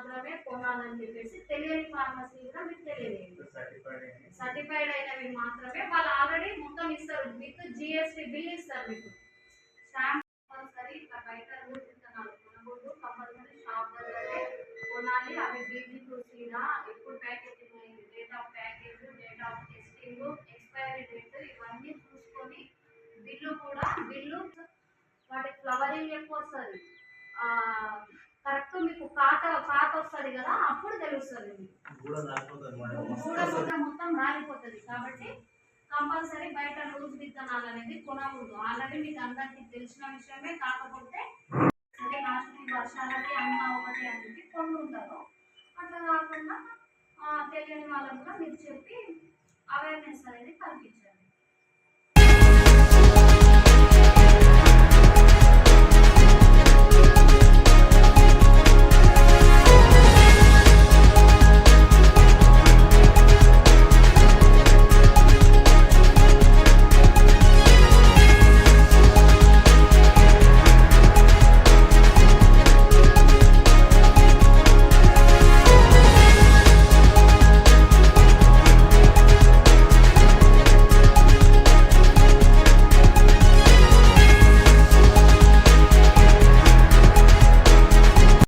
మాత్రమే కొనాలని చెప్పేసి తెలియని ఫార్మసీ కూడా మీకు తెలియలేదు. సర్టిఫైడ్ అయినవి మాత్రమే వాళ్ళు ఆల్రెడీ మొత్తం ఇస్తారు, విత్ జిఎస్టీ బిల్ ఇస్తారు మీకు. స్టాంప్ కంపల్సరీ ఇట్లా బయట రూట్ విత్తనాలు కొనకూడదు, కంపల్సరీ షాప్ దగ్గరే కొనాలి. అవి బీబీ ప్రొసీడా, ఎప్పుడు ప్యాకేజింగ్ అయింది, date of package, date of testing, expiry date ఇవన్నీ చూసుకొని బిల్లు వాటి ఫ్లవరింగ్ ఎక్కువ వస్తుంది, కరెక్ట్ మీకు కాత వస్తుంది కదా, అప్పుడు తెలుస్తుంది. మొత్తం రాలిపోతుంది. కాబట్టి కంపల్సరీ బయట లూజ్ విత్తనాలు అనేది కొనకూడదు. ఆల్రెడీ మీకు అందరికీ తెలిసిన విషయమే, కాకపోతే లాస్ట్ వర్షాలకి అంతా ఒకటి అనేది కొంటుంటారు. అట్లా కాకుండా తెలియని వాళ్ళకు కూడా మీరు చెప్పి అవేర్నెస్ అనేది కల్పించారు.